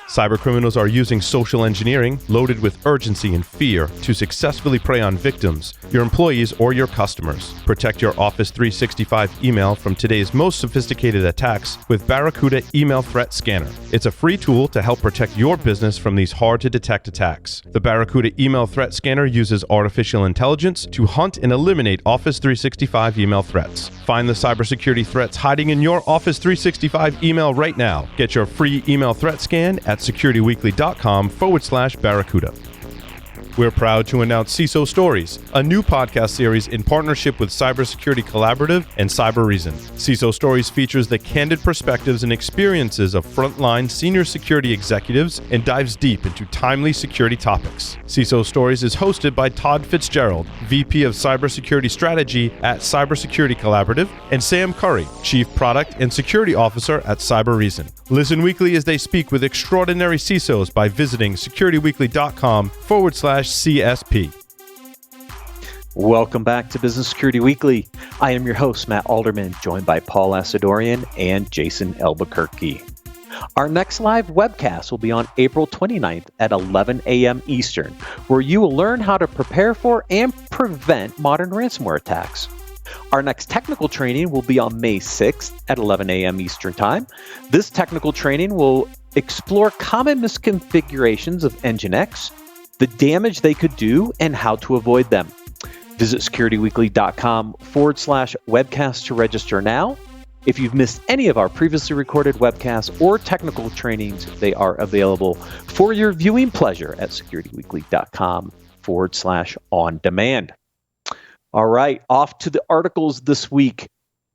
Cybercriminals are using social engineering loaded with urgency and fear to successfully prey on victims, your employees, or your customers. Protect your Office 365 email from today's most sophisticated attacks with Barracuda Email Threat Scanner. It's a free tool to help protect your business from these hard-to-detect attacks. The Barracuda Email Threat Scanner uses artificial intelligence to hunt and eliminate Office 365 email threats. Find the cybersecurity threats hiding in your Office 365 email right now. Get your free email threat scan at securityweekly.com/Barracuda. We're proud to announce CISO Stories, a new podcast series in partnership with Cybersecurity Collaborative and Cyber Reason. CISO Stories features the candid perspectives and experiences of frontline senior security executives and dives deep into timely security topics. CISO Stories is hosted by Todd Fitzgerald, VP of Cybersecurity Strategy at Cybersecurity Collaborative, and Sam Curry, Chief Product and Security Officer at Cyber Reason. Listen weekly as they speak with extraordinary CISOs by visiting securityweekly.com/CSP. Welcome back to Business Security Weekly. I am your host, Matt Alderman, joined by Paul Asadorian and Jason Albuquerque. Our next live webcast will be on April 29th at 11 a.m. Eastern, where you will learn how to prepare for and prevent modern ransomware attacks. Our next technical training will be on May 6th at 11 a.m. Eastern Time. This technical training will explore common misconfigurations of NGINX, the damage they could do, and how to avoid them. Visit securityweekly.com/webcast to register now. If you've missed any of our previously recorded webcasts or technical trainings, they are available for your viewing pleasure at securityweekly.com/on-demand. All right, off to the articles this week.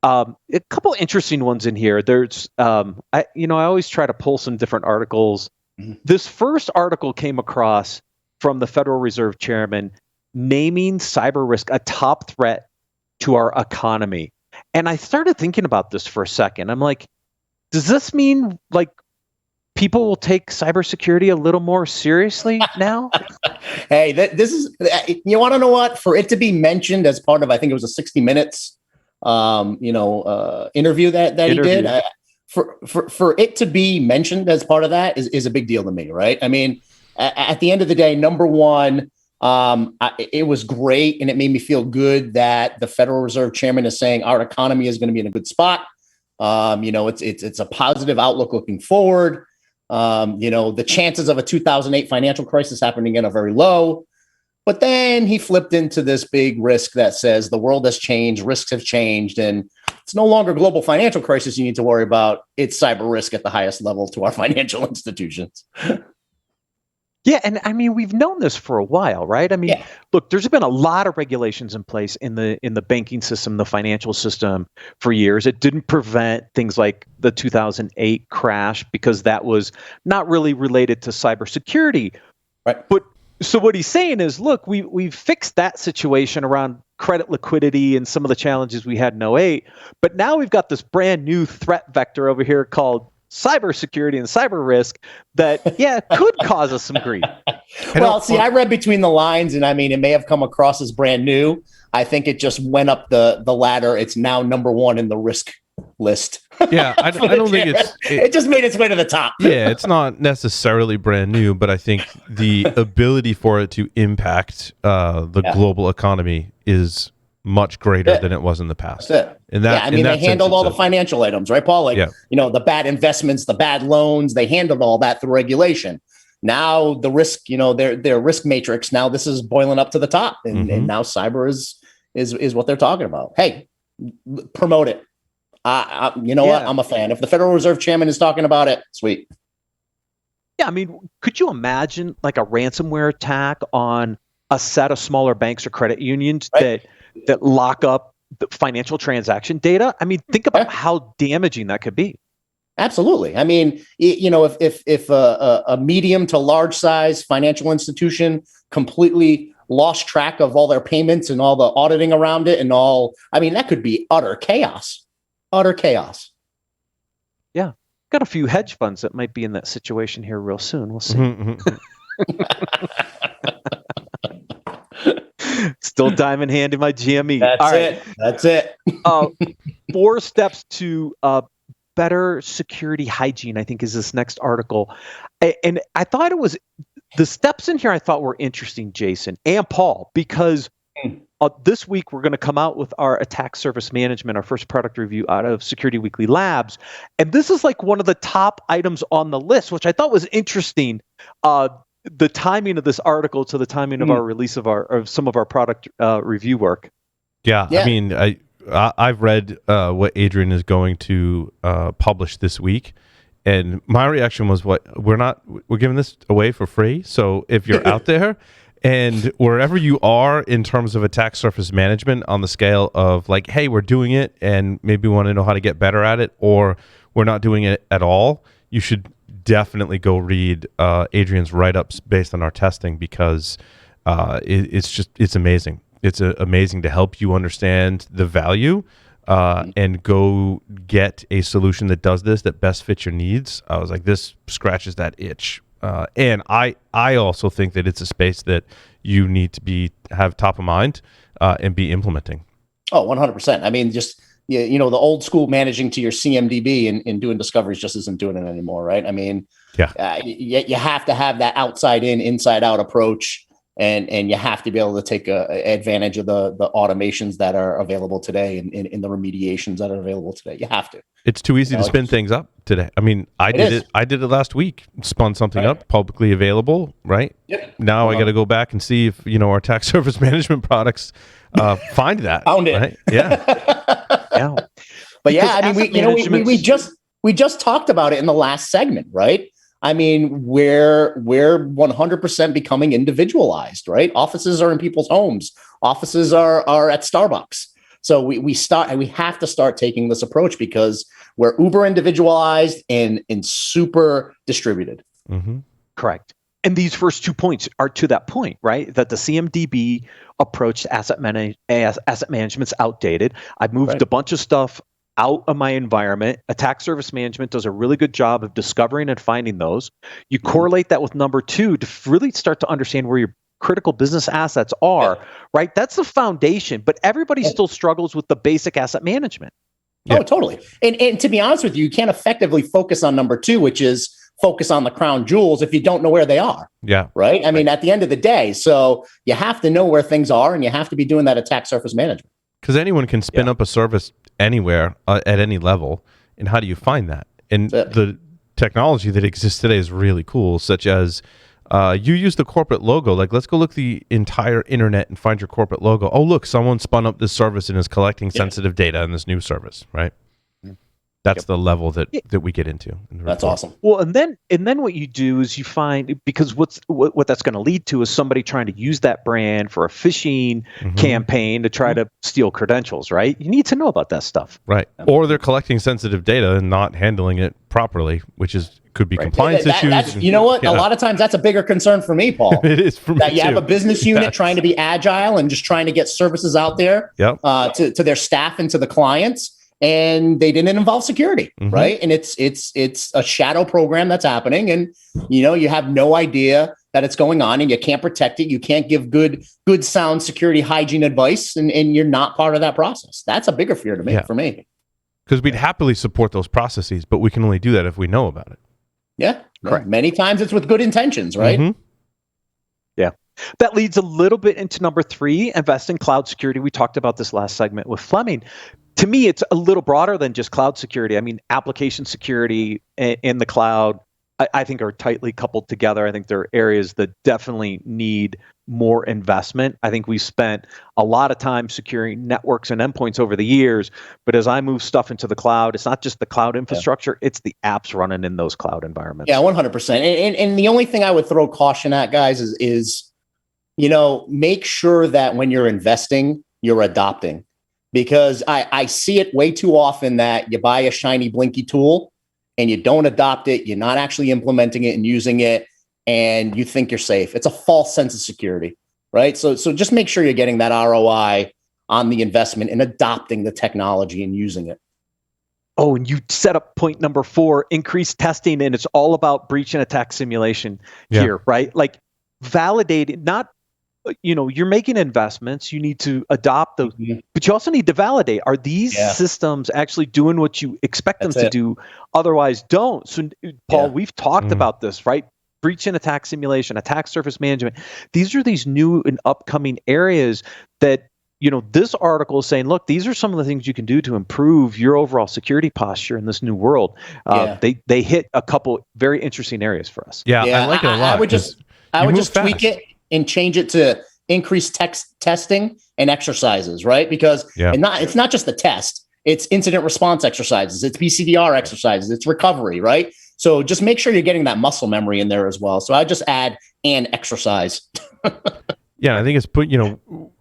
A couple interesting ones in here. There's, I always try to pull some different articles. This first article came across from the Federal Reserve Chairman naming cyber risk a top threat to our economy. And I started thinking about this for a second. I'm like, does this mean like people will take cybersecurity a little more seriously now? Hey, this is, you want to know what? For it to be mentioned as part of, I think it was a 60 Minutes, interview that he did. For it to be mentioned as part of that is a big deal to me, right? I mean, at the end of the day, number one, it was great, and it made me feel good that the Federal Reserve Chairman is saying our economy is going to be in a good spot. It's a positive outlook looking forward. The chances of a 2008 financial crisis happening again are very low. But then he flipped into this big risk that says the world has changed, risks have changed, and it's no longer global financial crisis you need to worry about. It's cyber risk at the highest level to our financial institutions. Yeah, and I mean, we've known this for a while, right? I mean, Look, there's been a lot of regulations in place in the banking system, the financial system for years. It didn't prevent things like the 2008 crash because that was not really related to cybersecurity. Right. But so what he's saying is, look, we've fixed that situation around credit liquidity and some of the challenges we had in 2008, but now we've got this brand new threat vector over here called cybersecurity and cyber risk that, could cause us some grief. Well, see, I read between the lines, and I mean, it may have come across as brand new. I think it just went up the ladder. It's now number one in the risk list. Yeah, I don't think it just made its way to the top. Yeah, it's not necessarily brand new, but I think the ability for it to impact the global economy is much greater than it was in the past. That's it. And that, they handled all the financial items, right, Paul? The bad investments, the bad loans, they handled all that through regulation. Now the risk, their risk matrix, now this is boiling up to the top. And now cyber is what they're talking about. Hey, promote it. What? I'm a fan. If the Federal Reserve Chairman is talking about it, sweet. Yeah, I mean, could you imagine like a ransomware attack on a set of smaller banks or credit unions that lock up the financial transaction data? I mean, think about how damaging that could be. Absolutely. I mean, if a medium to large size financial institution completely lost track of all their payments and all the auditing around it and all, I mean, that could be utter chaos. Utter chaos. Yeah. Got a few hedge funds that might be in that situation here real soon. We'll see. Still diamond hand in my GME. That's it. 4 steps to better security hygiene, I think, is this next article. And I thought the steps in here I thought were interesting, Jason and Paul, because this week we're going to come out with our attack surface management, our first product review out of Security Weekly Labs. And this is like one of the top items on the list, which I thought was interesting. The timing of this article to the timing of our release of some of our product review work. Yeah. I mean, I've read what Adrian is going to publish this week, and my reaction was, we're giving this away for free. So if you're out there and wherever you are in terms of attack surface management on the scale of like, hey, we're doing it and maybe we want to know how to get better at it, or we're not doing it at all, you should definitely go read Adrian's write-ups based on our testing, because it's amazing. It's amazing to help you understand the value and go get a solution that does this, that best fits your needs. I was like, this scratches that itch. And I also think that it's a space that you need to have top of mind and be implementing. Oh, 100%. I mean, just, the old school managing to your CMDB and doing discoveries just isn't doing it anymore, right? I mean, you have to have that outside in, inside out approach. And you have to be able to take advantage of the automations that are available today and the remediations that are available today. You have to. It's too easy to spin things up today. I mean, I did it last week. Spun something up, publicly available, right? Yep. Now I got to go back and see if our attack surface management products find that. Found it. Right? Yeah. Yeah. But I mean, we just talked about it in the last segment, right? I mean, we're 100% becoming individualized, right? Offices are in people's homes. Offices are at Starbucks. So we have to start taking this approach because we're uber individualized and super distributed. Mm-hmm. Correct. And these first 2 points are to that point, right? That the CMDB approach to asset management's outdated. I've moved a bunch of stuff out of my environment. Attack surface management does a really good job of discovering and finding those. You correlate that with number 2 to really start to understand where your critical business assets are, right? That's the foundation, but everybody still struggles with the basic asset management. Oh, totally. And to be honest with you, you can't effectively focus on number 2, which is focus on the crown jewels if you don't know where they are. Yeah. Right. I mean, at the end of the day, so you have to know where things are and you have to be doing that attack surface management. Because anyone can spin up a service anywhere at any level. And how do you find that? And the technology that exists today is really cool, such as you use the corporate logo. Like, let's go look the entire internet and find your corporate logo. Oh, look, someone spun up this service and is collecting sensitive data in this new service, right? That's the level that we get into. That's awesome. Well, and then what you do is you find, because what that's going to lead to is somebody trying to use that brand for a phishing campaign to try to steal credentials, right? You need to know about that stuff. Right. Or they're collecting sensitive data and not handling it properly, which could be compliance issues. You know what? A lot of times that's a bigger concern for me, Paul. It is for me that you have a business unit trying to be agile and just trying to get services out there to their staff and to the clients. And they didn't involve security, right? And it's a shadow program that's happening, and you have no idea that it's going on, and you can't protect it. You can't give good sound security hygiene advice, and you're not part of that process. That's a bigger fear for me. Because we'd happily support those processes, but we can only do that if we know about it. Yeah, correct. Many times it's with good intentions, right? Yeah. That leads a little bit into number 3, invest in cloud security. We talked about this last segment with Fleming. To me, it's a little broader than just cloud security. I mean, application security in the cloud, I think, are tightly coupled together. I think there are areas that definitely need more investment. I think we've spent a lot of time securing networks and endpoints over the years, but as I move stuff into the cloud, it's not just the cloud infrastructure, it's the apps running in those cloud environments. Yeah, 100%. And the only thing I would throw caution at, guys, is make sure that when you're investing, you're adopting. Because I see it way too often that you buy a shiny blinky tool and you don't adopt it. You're not actually implementing it and using it, and you think you're safe. It's a false sense of security, right? So just make sure you're getting that ROI on the investment and adopting the technology and using it. Oh, and you set up point number 4, increased testing, and it's all about breach and attack simulation here, right? Like validated, not you're making investments. You need to adopt those, but you also need to validate: are these systems actually doing what you expect them to do? Otherwise, don't. So, Paul, we've talked about this, right? Breach and attack simulation, attack surface management. These are these new and upcoming areas that, this article is saying, look, these are some of the things you can do to improve your overall security posture in this new world. They hit a couple very interesting areas for us. Yeah, I like it a lot. I would just tweak it and change it to increase testing and exercises, right? Because it's not just the test. It's incident response exercises. It's BCDR exercises. It's recovery, right? So just make sure you're getting that muscle memory in there as well. So I just add an exercise. Yeah, I think it's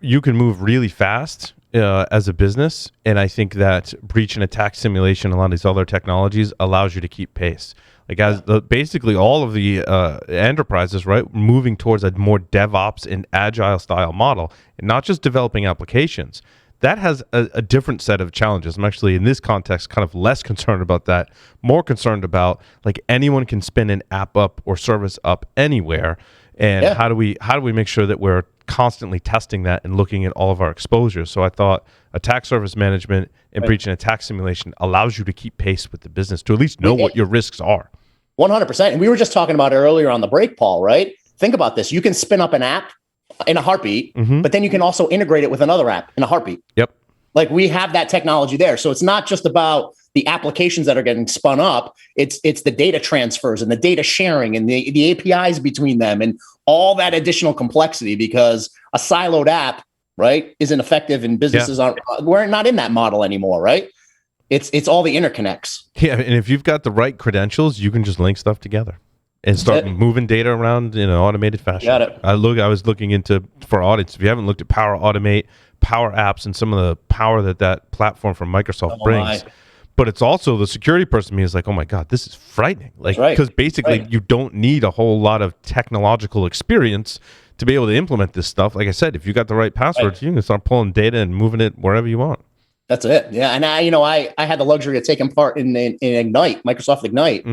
you can move really fast as a business, and I think that breach and attack simulation, a lot of these other technologies, allows you to keep pace. Like basically all of the enterprises, right, moving towards a more DevOps and agile style model, and not just developing applications. That has a different set of challenges. I'm actually, in this context, kind of less concerned about that, more concerned about, like, anyone can spin an app up or service up anywhere. And how do we make sure that we're constantly testing that and looking at all of our exposures? So I thought attack surface management and breach and attack simulation allows you to keep pace with the business, to at least know what your risks are. 100%. And we were just talking about it earlier on the break, Paul, right? Think about this. You can spin up an app in a heartbeat, but then you can also integrate it with another app in a heartbeat. Yep. Like, we have that technology there. So it's not just about the applications that are getting spun up. It's the data transfers and the data sharing and the APIs between them and all that additional complexity, because a siloed app, right, isn't effective, and businesses we're not in that model anymore, right? It's all the interconnects. Yeah, and if you've got the right credentials, you can just link stuff together and start moving data around in an automated fashion. Got it. I was looking into, for audits, if you haven't looked at Power Automate, Power Apps, and some of the power that platform from Microsoft brings. But it's also, the security person to me is like, oh my God, this is frightening. Like, because basically you don't need a whole lot of technological experience to be able to implement this stuff. Like I said, if you got the right passwords, you can start pulling data and moving it wherever you want. That's it. Yeah. And I had the luxury of taking part in Ignite, Microsoft Ignite.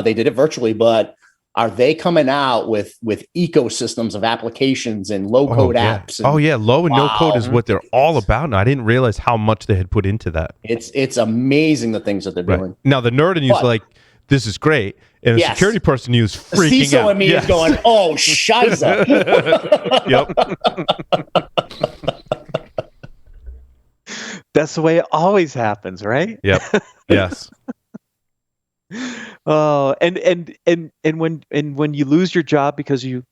They did it virtually, but are they coming out with ecosystems of applications and low code apps? And, low and no code is what they're all about. And I didn't realize how much they had put into that. It's amazing, the things that they're doing. Now the nerd in you is like, this is great, and the security person in you is freaking CISO out. in me is going, oh, shiza. Yep. That's the way it always happens, right? Yep. Yes. Oh, and when you lose your job because you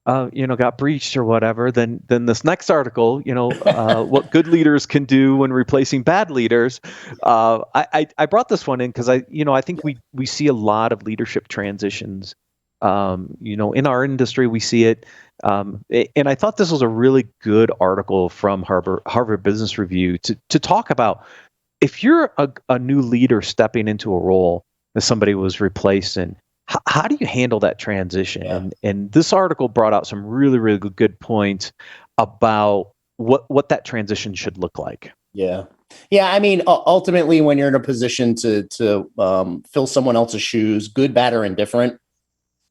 got breached or whatever, then this next article, what good leaders can do when replacing bad leaders. I brought this one in because I think we see a lot of leadership transitions. In our industry, we see it. And I thought this was a really good article from Harvard Business Review to talk about, if you're a new leader stepping into a role that somebody was replacing, how do you handle that transition? Yeah. And this article brought out some really, really good points about what that transition should look like. Yeah. Yeah. I mean, ultimately, when you're in a position to fill someone else's shoes, good, bad, or indifferent,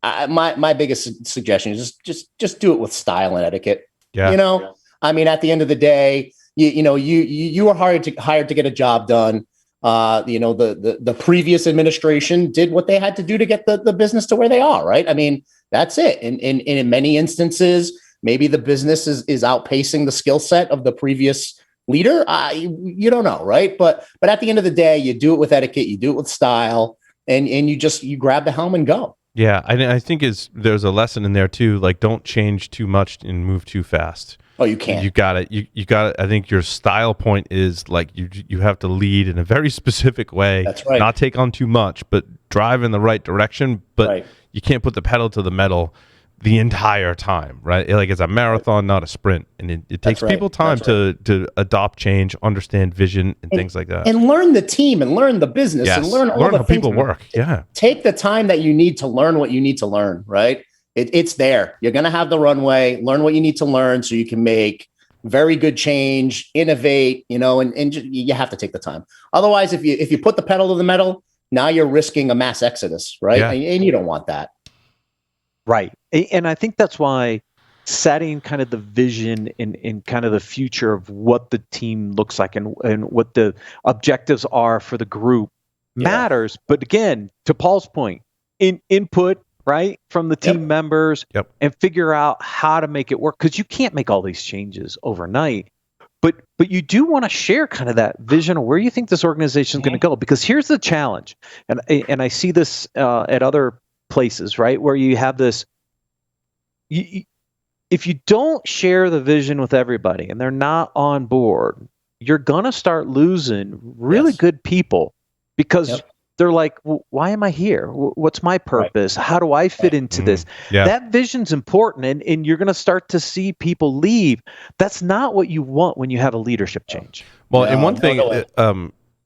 my biggest suggestion is just do it with style and etiquette. Yeah. I mean, at the end of the day, you were hired to get a job done. The previous administration did what they had to do to get the business to where they are, right? I mean, that's it. And in many instances, maybe the business is outpacing the skill set of the previous leader. You don't know, right? But at the end of the day, you do it with etiquette, you do it with style, and you grab the helm and go. Yeah, I think there's a lesson in there too. Like, don't change too much and move too fast. Oh, you can't. You got it. You got it. I think your style point is like you have to lead in a very specific way. That's right. Not take on too much, but drive in the right direction. But you can't put the pedal to the metal the entire time, right? Like, it's a marathon, not a sprint, and it takes people time to adopt change, understand vision, and things like that, and learn the team and learn the business and learn all the how people work. Yeah, take the time that you need to learn what you need to learn. Right. It's there. You're going to have the runway, learn what you need to learn so you can make very good change, innovate, and you have to take the time. Otherwise, if you put the pedal to the metal, now you're risking a mass exodus, right? Yeah. And you don't want that. Right. And I think that's why setting kind of the vision in kind of the future of what the team looks like and what the objectives are for the group matters. But again, to Paul's point, input, right, from the team members and figure out how to make it work, because you can't make all these changes overnight. But you do want to share kind of that vision of where you think this organization is going to go, because here's the challenge, and I see this at other places, right, where you have this. If you don't share the vision with everybody and they're not on board, you're going to start losing really good people, because they're like, well, why am I here? What's my purpose? How do I fit into this? That vision's important, and you're going to start to see people leave. That's not what you want when you have a leadership change. Well, and one thing,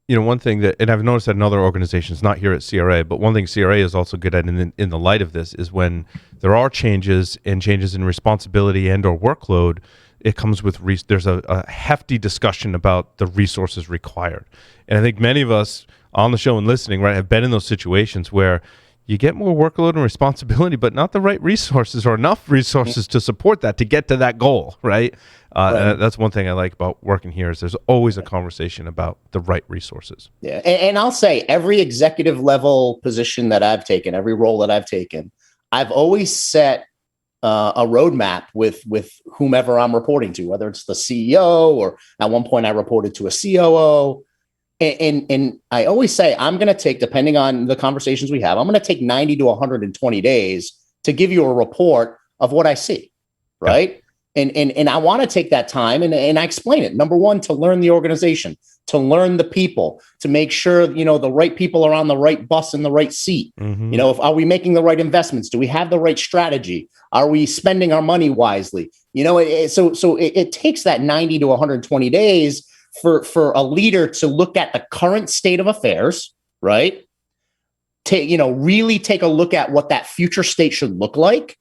one thing that, and I've noticed that in other organizations, not here at CRA, but one thing CRA is also good at in the light of this is when there are changes in responsibility and or workload, it comes with, there's a hefty discussion about the resources required. And I think many of us on the show and listening, right, have been in those situations where you get more workload and responsibility, but not the right resources or enough resources to support that, to get to that goal, right? And that's one thing I like about working here is there's always a conversation about the right resources. Yeah, and I'll say every executive level position that I've taken, every role that I've taken, I've always set a roadmap with whomever I'm reporting to, whether it's the CEO or at one point I reported to a COO. And I always say I'm going to take, depending on the conversations we have, I'm going to take 90 to 120 days to give you a report of what I see, right? Yeah. And I want to take that time and I explain it. Number one, to learn the organization, to learn the people, to make sure, the right people are on the right bus in the right seat. Mm-hmm. Are we making the right investments? Do we have the right strategy? Are we spending our money wisely? So it takes that 90 to 120 days for a leader to look at the current state of affairs, right? Really take a look at what that future state should look like,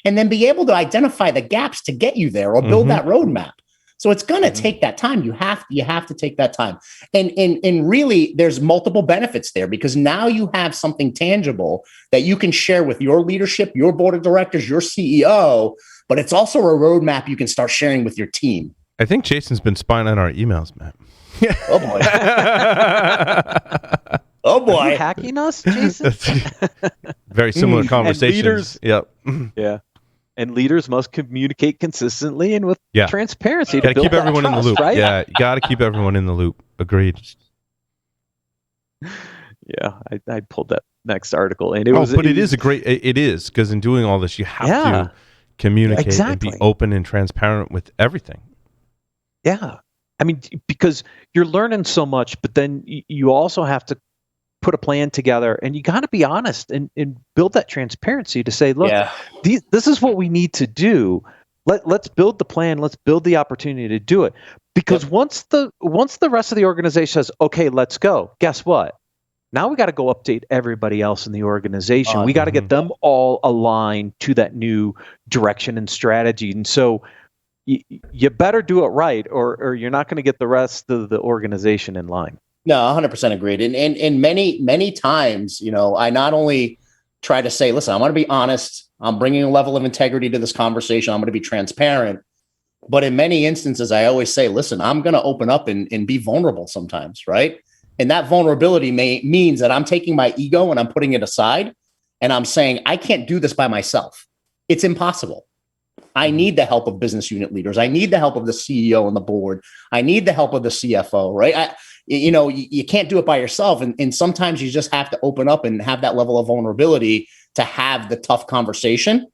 and then be able to identify the gaps to get you there or build that roadmap. So it's going to take that time. You have to take that time. And really there's multiple benefits there, because now you have something tangible that you can share with your leadership, your board of directors, your CEO, but it's also a roadmap you can start sharing with your team. I think Jason's been spying on our emails, Matt. Oh boy. Oh boy. Are you hacking us, Jason? Very similar conversations. Yep. Yeah. And leaders must communicate consistently and with transparency. Got to keep everyone in the loop. Right? Yeah, you got to keep everyone in the loop. Agreed. Yeah, I pulled that next article, and it is because in doing all this, you have to communicate and be open and transparent with everything. Yeah. I mean, because you're learning so much, but then you also have to put a plan together, and you got to be honest and build that transparency to say, look, this is what we need to do. Let's build the plan. Let's build the opportunity to do it. Because once the rest of the organization says, okay, let's go, guess what? Now we got to go update everybody else in the organization. We got to get them all aligned to that new direction and strategy. And so you better do it right, or you're not going to get the rest of the organization in line. No, 100% agreed. And many times, I not only try to say, listen, I'm going to be honest. I'm bringing a level of integrity to this conversation. I'm going to be transparent. But in many instances, I always say, listen, I'm going to open up and be vulnerable sometimes, right? And that vulnerability means that I'm taking my ego and I'm putting it aside. And I'm saying, I can't do this by myself. It's impossible. I need the help of business unit leaders. I need the help of the CEO and the board. I need the help of the CFO, right? You can't do it by yourself. And sometimes you just have to open up and have that level of vulnerability to have the tough conversation.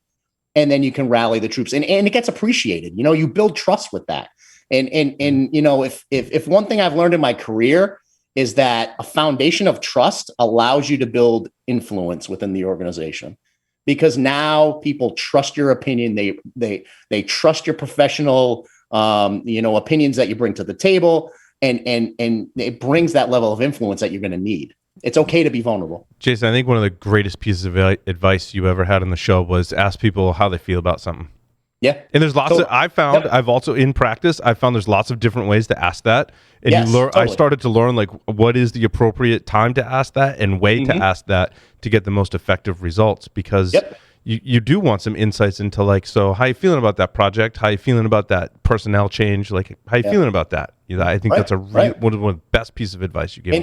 And then you can rally the troops, and it gets appreciated. You build trust with that. And if one thing I've learned in my career is that a foundation of trust allows you to build influence within the organization. Because now people trust your opinion. They trust your professional, opinions that you bring to the table, and it brings that level of influence that you're going to need. It's okay to be vulnerable. Jason, I think one of the greatest pieces of advice you ever had on the show was ask people how they feel about something. Yeah. And there's lots I've also in practice, I found there's lots of different ways to ask that. And I started to learn what is the appropriate time to ask that and way to ask that to get the most effective results, because you do want some insights into like, so how you feeling about that project? How you feeling about that personnel change? Like, how you feeling about that? I think that's one of the best pieces of advice you gave.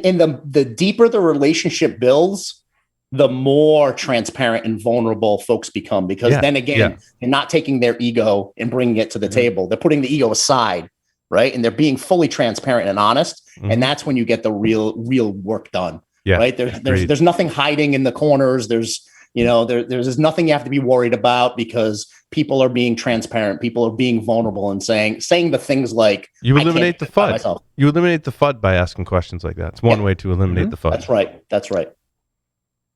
And the deeper the relationship builds, the more transparent and vulnerable folks become, because then again, they're not taking their ego and bringing it to the table. They're putting the ego aside, right? And they're being fully transparent and honest. And that's when you get the real work done. Yeah. Right. There's nothing hiding in the corners. There's nothing you have to be worried about, because people are being transparent. People are being vulnerable and saying the things like, you eliminate the FUD. You eliminate the FUD by asking questions like that. It's one way to eliminate the FUD. That's right.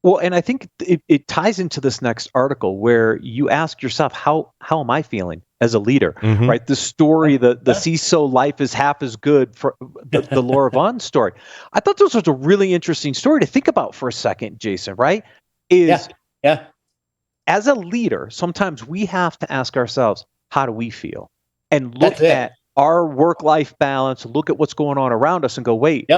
Well, and I think it ties into this next article where you ask yourself, how am I feeling as a leader, right? The story, the CISO life is half as good, for the Laura Vaughn story. I thought this was a really interesting story to think about for a second, Jason, right? As a leader, sometimes we have to ask ourselves, how do we feel? And look at our work-life balance, look at what's going on around us and go, wait,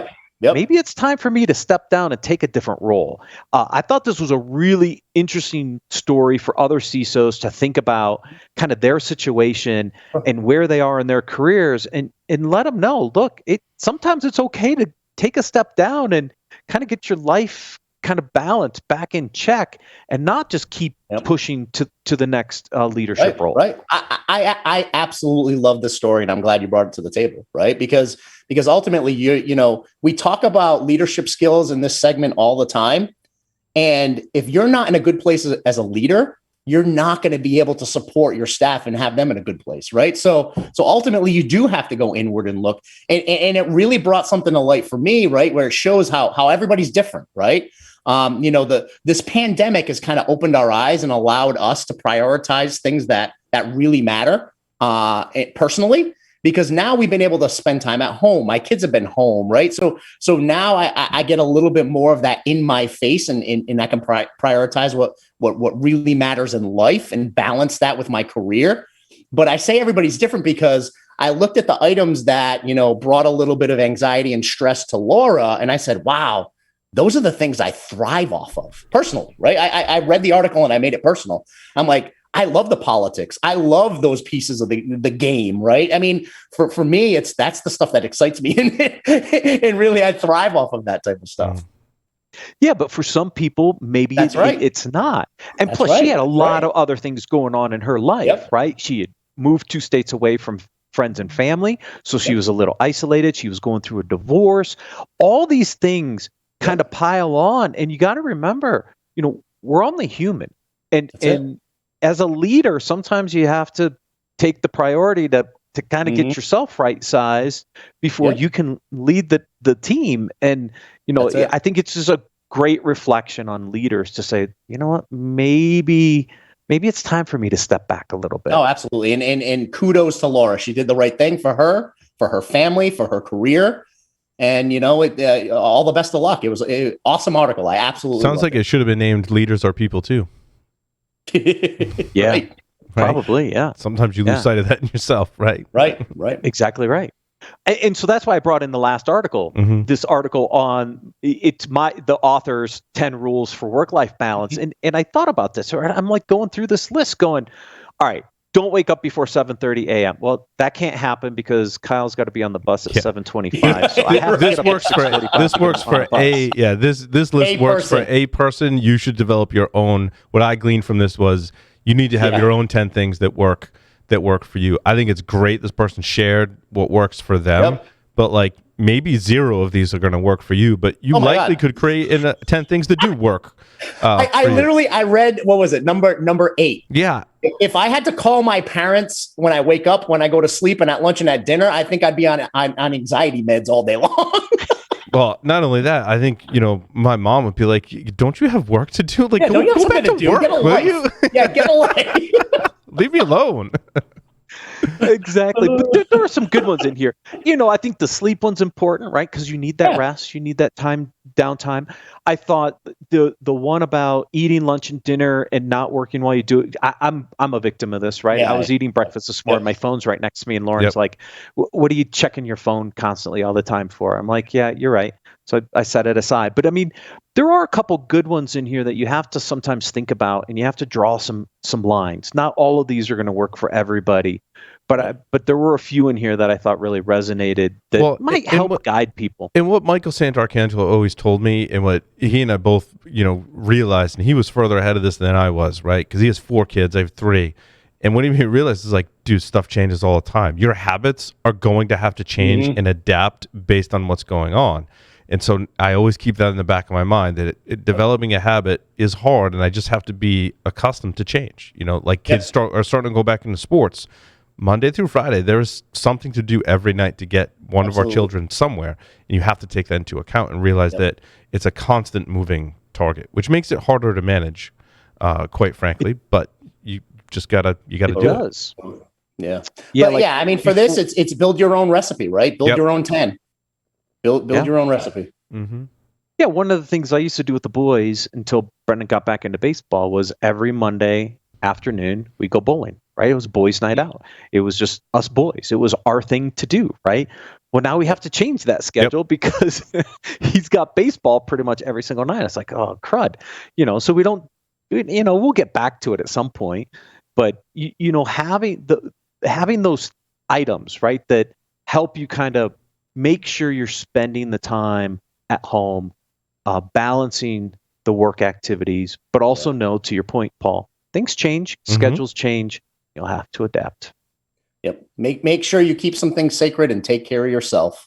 maybe it's time for me to step down and take a different role. I thought this was a really interesting story for other CISOs to think about kind of their situation and where they are in their careers, and let them know, look, sometimes it's okay to take a step down and kind of get your life kind of balance back in check and not just keep pushing to the next leadership role. Right. I absolutely love this story, and I'm glad you brought it to the table, right? Because ultimately, we talk about leadership skills in this segment all the time. And if you're not in a good place as a leader, you're not going to be able to support your staff and have them in a good place, right? So ultimately, you do have to go inward and look. And it really brought something to light for me, right? Where it shows how everybody's different, right? This pandemic has kind of opened our eyes and allowed us to prioritize things that really matter personally, because now we've been able to spend time at home. My kids have been home, right? So now I get a little bit more of that in my face, and I can prioritize what really matters in life and balance that with my career. But I say everybody's different because I looked at the items that, brought a little bit of anxiety and stress to Laura, and I said, wow, those are the things I thrive off of personally, right? I read the article and I made it personal. I'm like, I love the politics. I love those pieces of the game, right? I mean, for me, that's the stuff that excites me, and really I thrive off of that type of stuff. Yeah, but for some people, maybe it's not. And plus, she had a lot of other things going on in her life, right? She had moved 2 states away from friends and family, so she was a little isolated. She was going through a divorce. All these things kind of pile on, and you got to remember, we're only human, and as a leader, sometimes you have to take the priority to kind of get yourself right sized before you can lead the team. And I think it's just a great reflection on leaders to say, you know what, maybe it's time for me to step back a little bit. Oh, absolutely, and kudos to Laura. She did the right thing for her family, for her career. And, all the best of luck. It was an awesome article. I absolutely sounds like it should have been named Leaders Are People Too. Yeah, probably. Yeah. Sometimes you lose sight of that in yourself. Right. Exactly right. And so that's why I brought in the last article, this article on the author's 10 rules for work-life balance. And I thought about this. I'm like going through this list going, all right, don't wake up before 7:30 a.m. Well, that can't happen because Kyle's got to be on the bus at 7:25. So I have this works for this list works for a person. You should develop your own. What I gleaned from this was you need to have your own 10 things that work for you. I think it's great this person shared what works for them, but like maybe 0 of these are going to work for you, but you likely could create 10 things that do work. I read, what was it? Number 8. Yeah. If I had to call my parents when I wake up, when I go to sleep, and at lunch and at dinner, I think I'd be on anxiety meds all day long. Well, not only that, I think, my mom would be like, don't you have work to do? Like, don't you have something to do? Work, get a life. Get a life. Leave me alone. Exactly. But there are some good ones in here. I think the sleep one's important, right? Because you need that rest, you need that downtime. I thought the one about eating lunch and dinner and not working while you do it. I'm a victim of this, right? I was eating breakfast this morning. My phone's right next to me, and Lauren's like, "What are you checking your phone constantly all the time for?" I'm like, "Yeah, you're right." So I set it aside. But I mean, there are a couple good ones in here that you have to sometimes think about, and you have to draw some lines. Not all of these are going to work for everybody, but there were a few in here that I thought really resonated that might help guide people. And what Michael Santarcangelo always told me, and what he and I both, realized, and he was further ahead of this than I was, right? Because he has 4 kids, I have 3. And what he realized is like, dude, stuff changes all the time. Your habits are going to have to change and adapt based on what's going on. And so I always keep that in the back of my mind that developing a habit is hard, and I just have to be accustomed to change. Like kids are starting to go back into sports. Monday through Friday, there's something to do every night to get one of our children somewhere. And you have to take that into account and realize that it's a constant moving target, which makes it harder to manage, quite frankly. But you just you gotta do it. Yeah. But I mean, for this, it's build your own recipe, right? Build your own 10. Build your own recipe. Mm-hmm. Yeah, one of the things I used to do with the boys until Brendan got back into baseball was every Monday afternoon we go bowling, right? It was boys' night out. It was just us boys. It was our thing to do, right? Well, now we have to change that schedule because he's got baseball pretty much every single night. It's like, oh, crud. So we don't, we'll get back to it at some point. But, having those items, right, that help you kind of make sure you're spending the time at home, balancing the work activities, but also know, to your point, Paul, things change, schedules change. You'll have to adapt. Yep. Make sure you keep some things sacred and take care of yourself.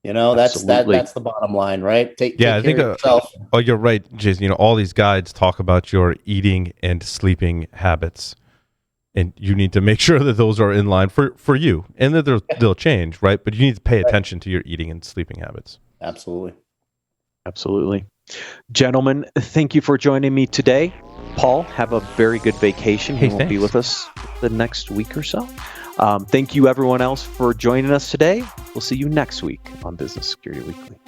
That's the bottom line, right? Take care of yourself. Oh, you're right, Jason. All these guides talk about your eating and sleeping habits. And you need to make sure that those are in line for you, and that they'll change, right? But you need to pay attention to your eating and sleeping habits. Absolutely. Gentlemen, thank you for joining me today. Paul, have a very good vacation. He won't be with us the next week or so. Thank you, everyone else, for joining us today. We'll see you next week on Business Security Weekly.